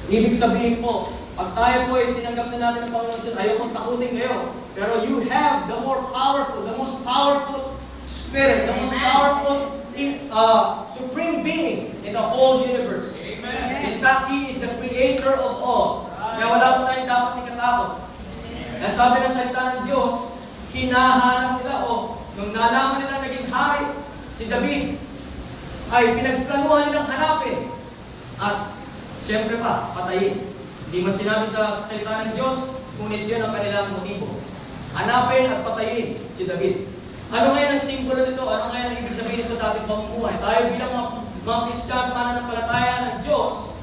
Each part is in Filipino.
Ibig sabihin po, pag tayo po ay tinanggap na natin ng Panginoon siya, ayaw kong takutin kayo. Pero you have the most powerful Spirit, the most powerful supreme being in the whole universe. Amen. In fact, He is the creator of all. Kaya wala po tayong dapat ikatakot. Kaya sabi ng salita ng Diyos, hinahanap nila nung nalaman nila naging hari, si David, ay pinagplanuhan nilang hanapin. At siyempre pa, patayin. Hindi man sinabi sa salita ng Diyos, ngunit yun ang kanilang motibo. Hanapin at patayin si David. Ano ngayon ang simbolo nito? Ano ngayon ang ibig sabihin nito sa ating pamumuhay? Tayo bilang mga Kristiyan, mananampalataya ng Diyos,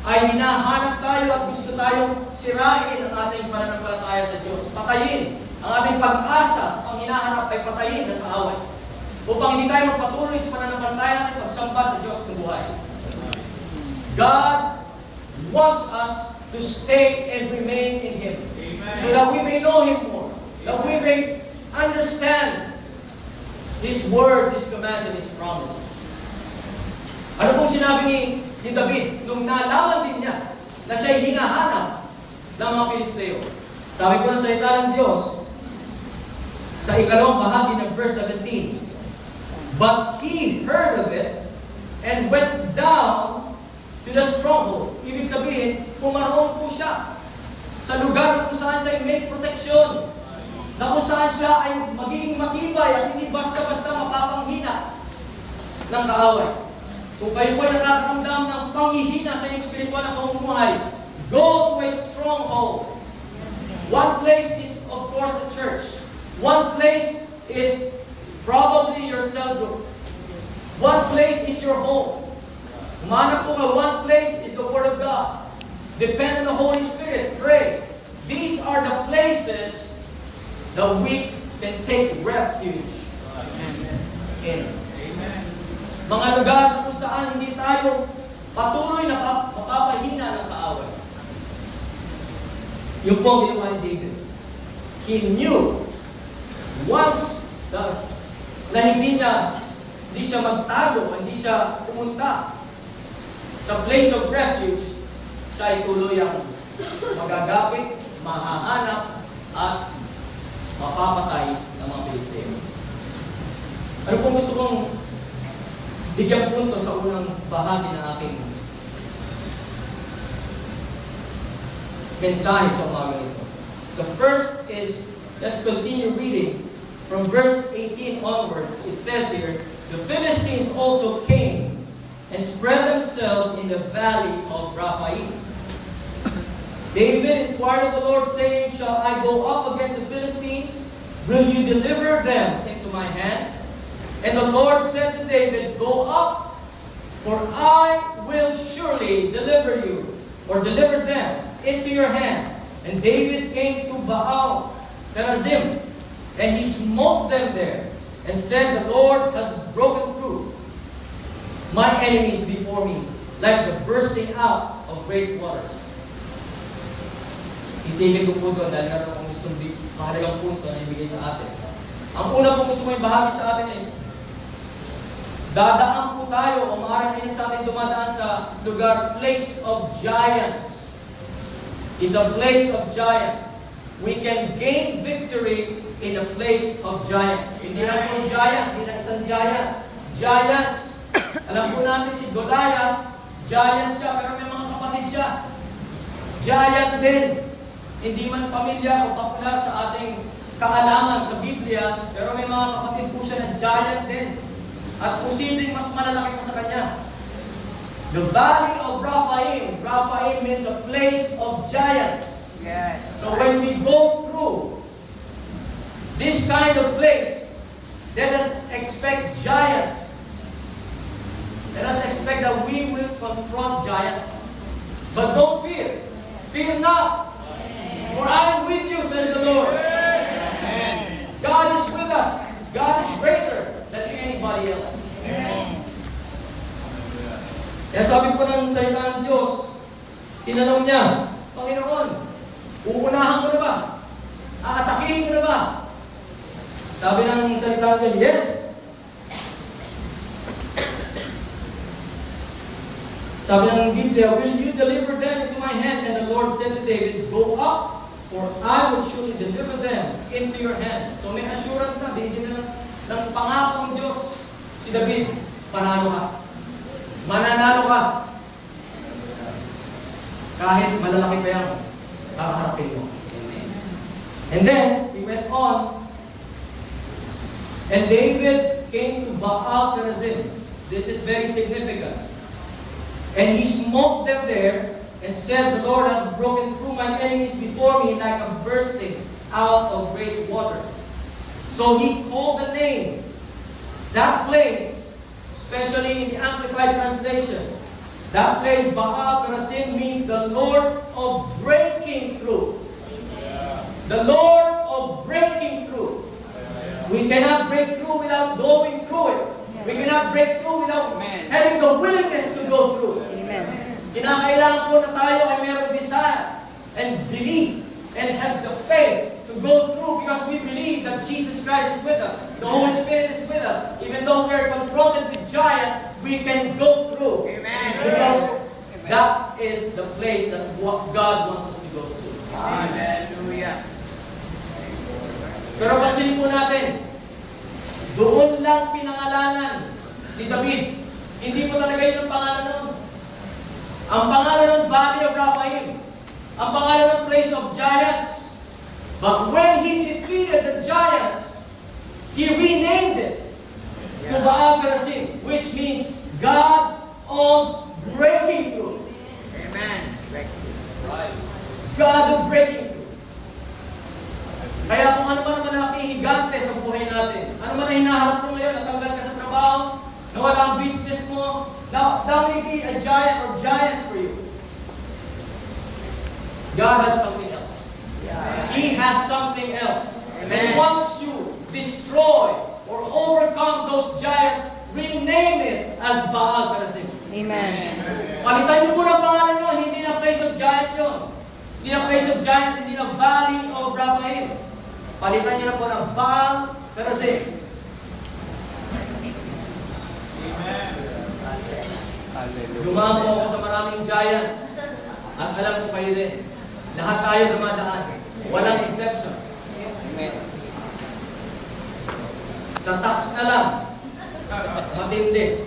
ay hinahanap tayo at gusto tayong sirain ang ating pananampalataya sa Diyos. Patayin. Ang ating pag-asa ang hinahanap ay patayin ng kaaway. Upang hindi tayo magpatuloy sa pananampalataya natin pagsamba sa Diyos ng buhay. God wants us to stay and remain in Him. Amen. So that we may know Him more. That we may understand His words, His commands, and His promises. Ano pong sinabi ni David nung nalaman din niya na siya'y hinahanap ng mga Pilisteo? Sabi ko na sa salita ng Diyos, sa ikalawang bahagi ng verse 17, "But he heard of it and went down to the stronghold." Ibig sabihin, pumaroon po siya sa lugar na kung saan siya ay may proteksyon, na kung saan siya ay magiging matibay at hindi basta-basta mapapanghina ng kaaway. Kung kayo po ay nakakaramdam ng panghihina sa iyong spiritual na pamumuhay, go to a stronghold. One place is, of course, the church. One place is probably your cell group. One place is your home. Umanap po ka, one place is the Word of God. Depend on the Holy Spirit. Pray. These are the places that we can take refuge in. Amen. Mga lugar na kung saan hindi tayo patuloy na mapapahina ng kaaway. Yung po ang ginawa ni David. He knew once na hindi siya magtago, hindi siya pumunta sa place of refuge, siya ay tuluyang magagapit, mahahanap, at mapapatay ng mga Pilisteo. Ano pong gusto kong bigyan punto sa unang bahagi ng aking mensahe sa umaga ito? The first is, let's continue reading from verse 18 onwards. It says here, "The Philistines also came and spread themselves in the valley of Rephaim. David inquired of the Lord, saying, Shall I go up against the Philistines? Will you deliver them into my hand? And the Lord said to David, Go up, for I will surely deliver you, or deliver them into your hand. And David came to Baal Perazim, and he smote them there, and said, The Lord has broken through my enemies before me, like the bursting out of great waters." Itigil ko po doon dahil meron akong gustong mahalagang punto na ibigay sa atin. Ang una pong gusto mo ibahagi sa atin ay, dadaan po tayo, o maaaring sa atin dumadaan sa lugar, place of giants. Is a place of giants. We can gain victory in a place of giants. Hindi lang po giant, hindi lang isang giant. Giants. Alam po natin si Goliath, giant siya, pero may mga kapatid siya. Giant din. Hindi man pamilya o popular sa ating kaalaman sa Biblia, pero may mga kapatid po siya na giant din. At posibleng mas malalaki pa sa kanya. The valley of Rephaim. Rephaim means a place of giants. Yes. So when we go through this kind of place, let us expect giants. Let us expect that we will confront giants. But don't fear. Fear not. For I am with you, says the Lord. Amen. God is with us. God is greater than anybody else. Amen. Kaya sabi po ng salita ng Diyos, tinanong niya, Panginoon, uunahan ko na ba? Aatakihin ko na ba? Sabi ng salita ng Diyos, yes. Sabi ng Biblia, will you deliver them into my hand? And the Lord said to David, go up, for I will surely deliver them into your hand. So may assurance na, binigyan na ng pangako ng Diyos si David, panalo ka. Mananalo ka. Kahit malalaki pa yung kakaharapin mo. And then, he went on, and David came to Baal Perazim. This is very significant. And he smote them there, and said, the Lord has broken through my enemies before me like a bursting out of great waters. So he called the name, that place, especially in the Amplified Translation, that place, Baal Perazim, means the Lord of breaking through. The Lord of breaking through. We cannot break through without going through it. We cannot break through without having the willingness to go through it. Kinakailangan po na tayo ay mayroong desire and belief and have the faith to go through because we believe that Jesus Christ is with us. The Holy Spirit is with us. Even though we are confronted with giants, we can go through. Amen. Because that is the place that what God wants us to go through. Hallelujah. Pero pansinin po natin, doon lang pinangalanan ni David. Hindi po talaga yun ang pangalan nun. Ang pangalan ng Valley of Rephaim. Ang pangalan ng place of giants. But when he defeated the giants, he renamed it to Baal Perazim, which means God of breaking through. Amen. Right. God of breaking through. Kaya kung ano man ang malaking higante sa buhay natin, ano man ang hinaharap mo ngayon, natanggal ka sa trabaho, nawala ang business mo, that may be a giant or giants for you. God has something else. He has something else. And once you destroy or overcome those giants, rename it as Baal Perazim. Amen. Palitan niyo po ng pangalan niyo, hindi na place of giant yun. Hindi na place of giants, hindi na Valley of Rephaim. Palitan niyo na po ng Baal Perazim. Dumaan po ako sa maraming giants. At alam ko kayo din, lahat tayo dumadaan. Walang exception. Sa tax na lang, matindi.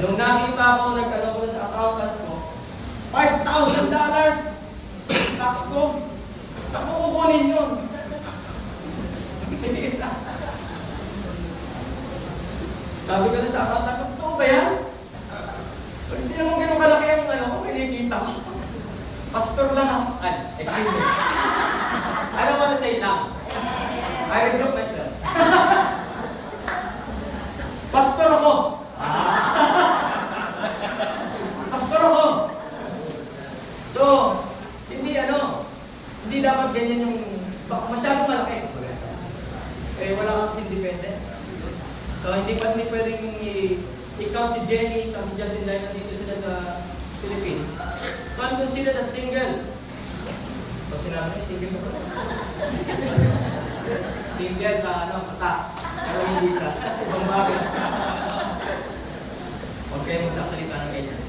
Nung nakita ko, nag-ano ko sa accountant ko, $5,000 tax ko. Saan ko kukunin yun? Sabi ko na sa accountant ko, totoo ba yan? Hindi naman ganun kalaki ang kung kinikita ko. Pastor lang ako. Excuse me. I don't want to say now. I reserve myself. Pastor ako. Pastor ako. So, hindi dapat ganyan yung, masyadong malaki. Wala kang kasi independent. So, hindi pwedeng ikaw si Jenny, at si Justin dahil nandito sila sa Philippines. So, I'm considered a single. So, sinabi niyo, single ko. Single sa tax. Pero hindi sa ibang bagay. Huwag kayo magsasalita ng ganyan.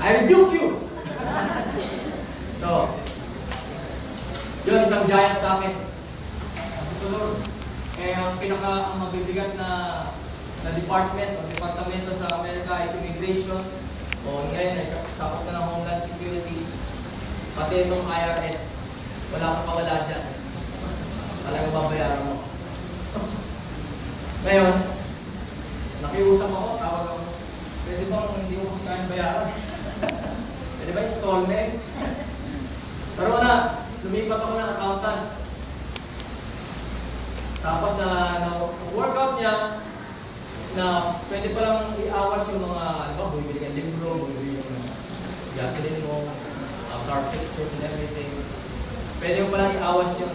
I rebuke you! So, yun, isang giant sa akin. Ito, Lord. Ang mabibigat na departamento sa Amerika ay immigration. O ngayon ay sakop na ng Homeland Security. Pati itong IRS. Wala kang pawala dyan. Talagang babayaran mo. Ngayon, nakiusap ako, tawag ako. Pwede bang hindi ko kasi kayang bayaran? Pwede ba installment? Pero lumipat ako ng accountant. Tapos na-workout niya na pwede palang i-awas yung mga, bumibili kang libro, bumibili yung gasoline mo, car fixtures and everything. Pwede mo palang i-awas yung